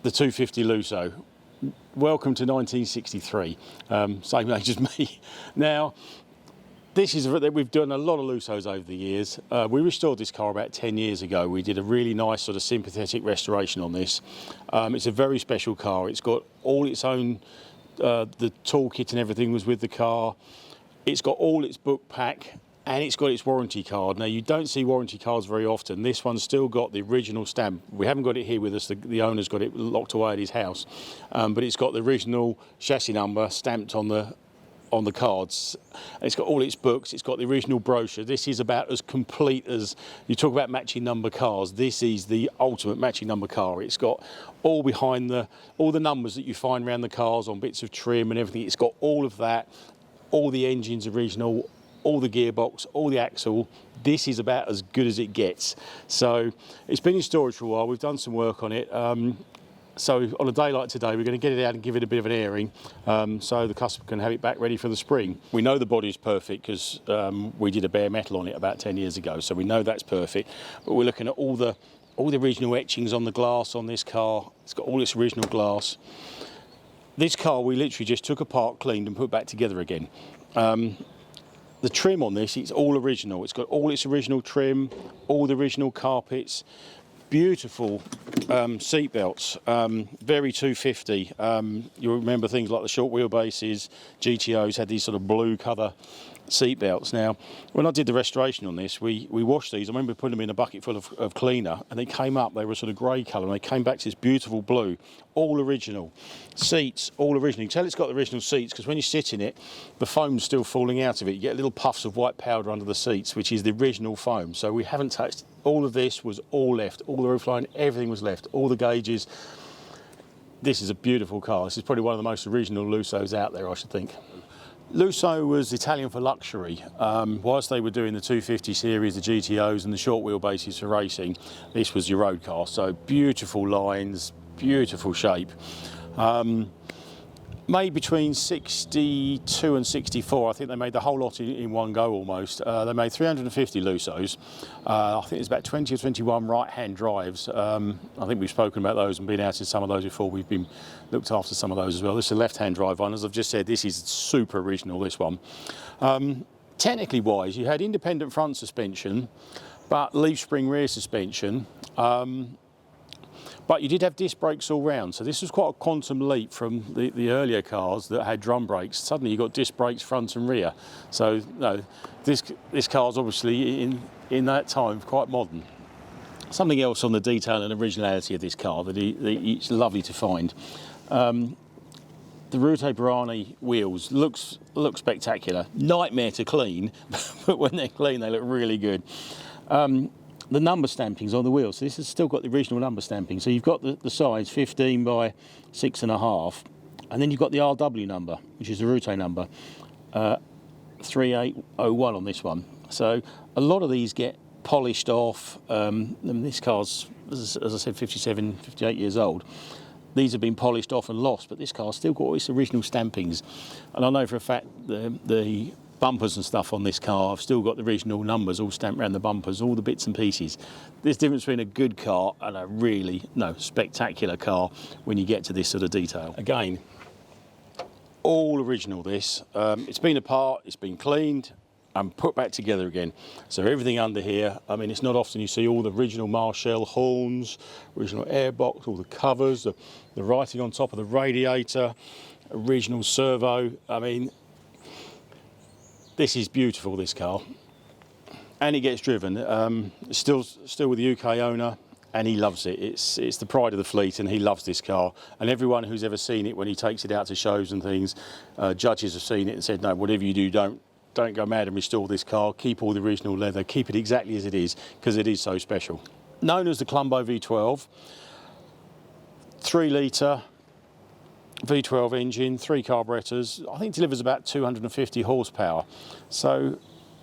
the 250 Lusso. Welcome to 1963, same age as me. Now, we've done a lot of Lussos over the years. We restored this car about 10 years ago. We did a really nice sort of sympathetic restoration on this. It's a very special car. It's got all its own, the toolkit and everything was with the car. It's got all its book pack, and it's got its warranty card. Now, you don't see warranty cards very often. This one's still got the original stamp. We haven't got it here with us. The owner's got it locked away at his house. But it's got the original chassis number stamped on the cards. It's got all its books. It's got the original brochure. This is about as complete as, you talk about matching number cars. This is the ultimate matching number car. It's got all all the numbers that you find around the cars on bits of trim and everything. It's got all of that. All the engines original, all the gearbox, all the axle. This is about as good as it gets. So it's been in storage for a while. We've done some work on it. So on a day like today, we're going to get it out and give it a bit of an airing, so the customer can have it back ready for the spring. We know the body is perfect because we did a bare metal on it about 10 years ago, so we know that's perfect. But we're looking at all the original etchings on the glass on this car. It's got all its original glass. This car we literally just took apart, cleaned and put back together again. The trim on this, it's all original. It's got all its original trim, all the original carpets, beautiful seat belts, very 250. You remember things like the short wheelbases, GTOs had these sort of blue colour seat belts. Now, when I did the restoration on this, we washed these. I remember putting them in a bucket full of cleaner, and they came up, they were sort of grey colour, and they came back to this beautiful blue, all original. Seats, all original. You can tell it's got the original seats because when you sit in it, the foam's still falling out of it. You get little puffs of white powder under the seats, which is the original foam. So we haven't touched. All of this was all left. All the roofline, everything was left. All the gauges. This is a beautiful car. This is probably one of the most original Lussos out there, I should think. Lusso was Italian for luxury. Whilst they were doing the 250 series, the GTOs and the short wheelbases for racing, this was your road car. So beautiful lines, beautiful shape. Made between 62 and 64. I think they made the whole lot in one go almost. They made 350 Lussos. I think there's about 20 or 21 right-hand drives. I think we've spoken about those and been out in some of those before. We've been looked after some of those as well. This is a left-hand drive one. As I've just said, this is super original, this one. Technically wise, you had independent front suspension, but leaf spring rear suspension. But you did have disc brakes all round, so this was quite a quantum leap from the earlier cars that had drum brakes. Suddenly you got disc brakes front and rear. So no, this car's obviously in that time quite modern. Something else on the detail and originality of this car that it's lovely to find. The Rute Brani wheels look spectacular. Nightmare to clean, but when they're clean they look really good. The number stampings on the wheels, so this has still got the original number stamping. So you've got the size 15 by 6.5, and then you've got the RW number, which is the Rute number, 3801 on this one. So a lot of these get polished off. And this car's, as I said, 57, 58 years old. These have been polished off and lost, but this car's still got all its original stampings. And I know for a fact the bumpers and stuff on this car, I've still got the original numbers all stamped around the bumpers, all the bits and pieces. There's difference between a good car and a really spectacular car when you get to this sort of detail. Again, all original this. It's been apart, it's been cleaned and put back together again. So everything under here, I mean, it's not often you see all the original Marshall horns, original airbox, all the covers, the writing on top of the radiator, original servo. I mean, this is beautiful, this car, and it gets driven. It's still with the UK owner, and he loves it. It's the pride of the fleet, and he loves this car. And everyone who's ever seen it, when he takes it out to shows and things, judges have seen it and said, no, whatever you do, don't go mad and restore this car. Keep all the original leather, keep it exactly as it is, because it is so special. Known as the Colombo V12, 3 litre. V12 engine, 3 carburetors. I think delivers about 250 horsepower. So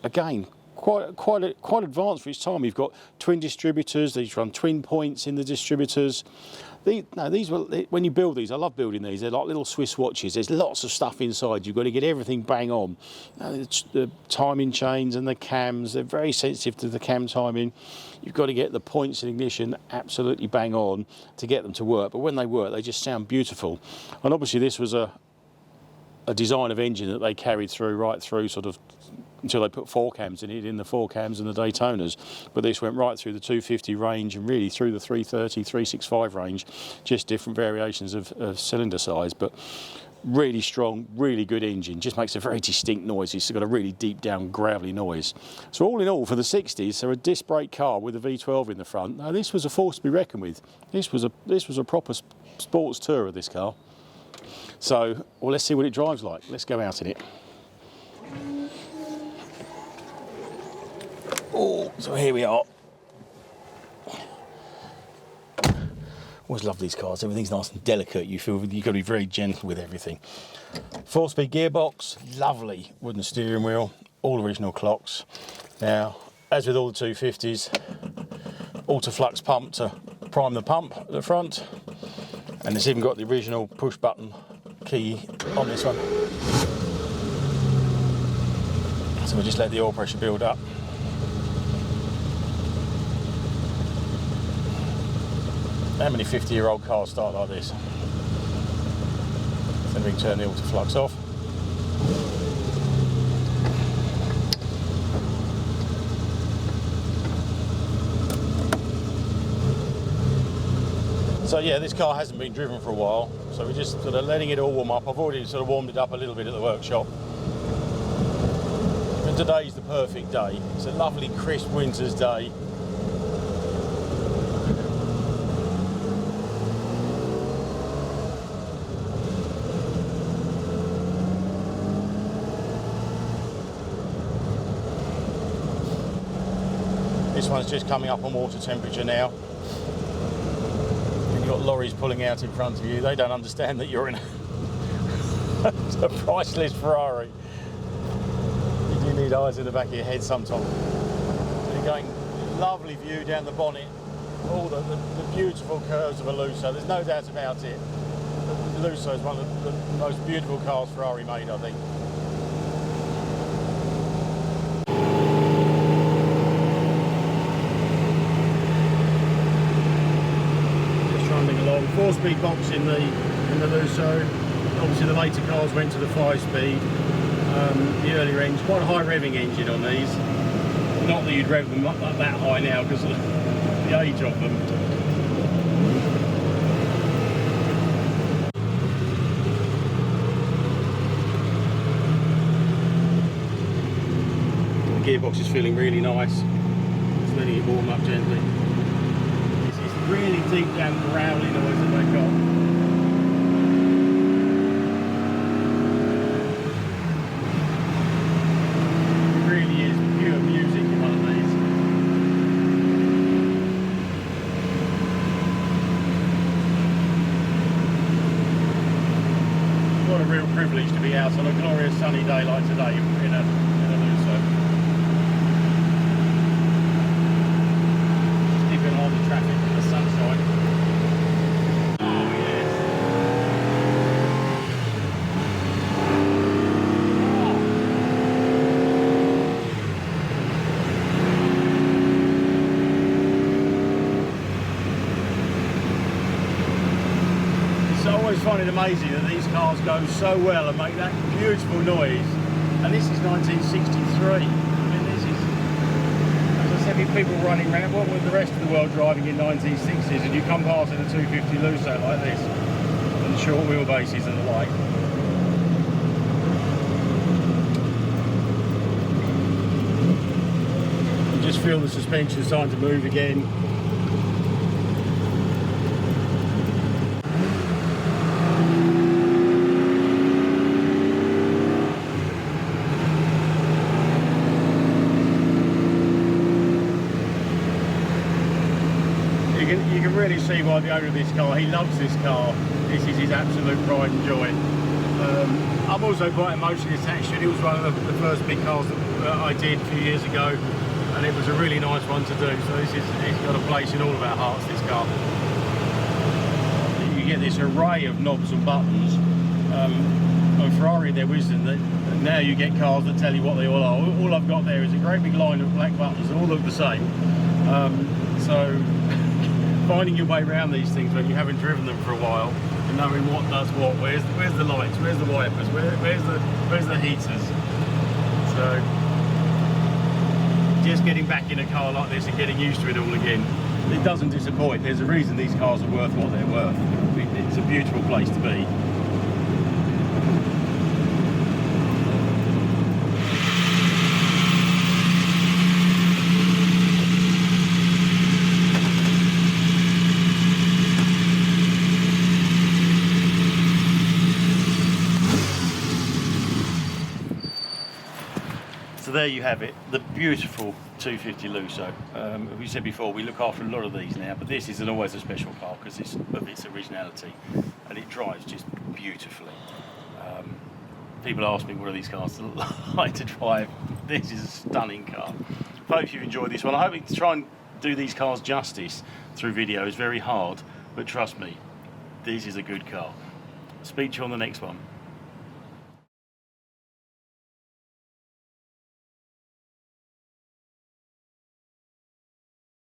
again, quite advanced for its time. You've got twin distributors. These run twin points in the distributors. These were, when you build these, I love building these. They're like little Swiss watches. There's lots of stuff inside. You've got to get everything bang on. The timing chains and the cams, they're very sensitive to the cam timing. You've got to get the points in ignition absolutely bang on to get them to work. But when they work, they just sound beautiful. And obviously this was a design of engine that they carried through right through sort of until they put 4 cams in it, in the 4 cams and the Daytonas. But this went right through the 250 range and really through the 330, 365 range, just different variations of cylinder size. But really strong, really good engine, just makes a very distinct noise. It's got a really deep down gravelly noise. So all in all, for the 60s, so a disc brake car with a V12 in the front. Now this was a force to be reckoned with. This was a proper sports tour of this car. So, well, let's see what it drives like. Let's go out in it. Oh, so here we are. Always love these cars. Everything's nice and delicate. You feel you've got to be very gentle with everything. 4-speed gearbox, lovely wooden steering wheel, all original clocks. Now, as with all the 250s, autoflux pump to prime the pump at the front, and it's even got the original push button key on this one. So we'll just let the oil pressure build up. How many 50-year-old cars start like this? Then we can turn the autoflux off. So yeah, this car hasn't been driven for a while, so we're just sort of letting it all warm up. I've already sort of warmed it up a little bit at the workshop. And today's the perfect day. It's a lovely crisp winter's day. This one's just coming up on water temperature now. And you've got lorries pulling out in front of you. They don't understand that you're in a priceless Ferrari. You do need eyes in the back of your head sometimes. So you're going lovely view down the bonnet. All the beautiful curves of a Lusso. There's no doubt about it. The Lusso is one of the most beautiful cars Ferrari made, I think. Along 4-speed box in the Lusso. Obviously the later cars went to the 5-speed. The earlier engine, quite a high revving engine on these. Not that you'd rev them up that high now because of the age of them. The gearbox is feeling really nice. Just letting it warm up gently. Really deep down growly noise that they've got. It really is pure music in one of these. What a real privilege to be out on a glorious sunny day like today in a Lusso. Keeping on the traffic. Sunshine. Oh yes. Oh. It's always find it amazing that these cars go so well and make that beautiful noise. And this is 1963. People running around, what was the rest of the world driving in 1960s, and you come past in a 250 Lusso like this, and short wheelbases and the like. You just feel the suspension starting to move again. You can really see why the owner of this car, he loves this car. This is his absolute pride and joy. I'm also quite emotionally attached to it. It was one of the first big cars that I did a few years ago, and it was a really nice one to do. So it's got a place in all of our hearts, this car. You get this array of knobs and buttons. On Ferrari, their wisdom, that now you get cars that tell you what they all are. All I've got there is a great big line of black buttons that all look the same. So finding your way around these things when you haven't driven them for a while, and knowing what does what, where's the lights, where's the wipers, where's the heaters. So just getting back in a car like this and getting used to it all again, it doesn't disappoint. There's a reason these cars are worth what they're worth. It's a beautiful place to be. So there you have it, the beautiful 250 Lusso. As we said before, we look after a lot of these now, but this is always a special car because of its originality, and it drives just beautifully. People ask me what are these cars like to drive. This is a stunning car. I hope you've enjoyed this one. I hope to try and do these cars justice through video is very hard, but trust me, this is a good car. Speak to you on the next one.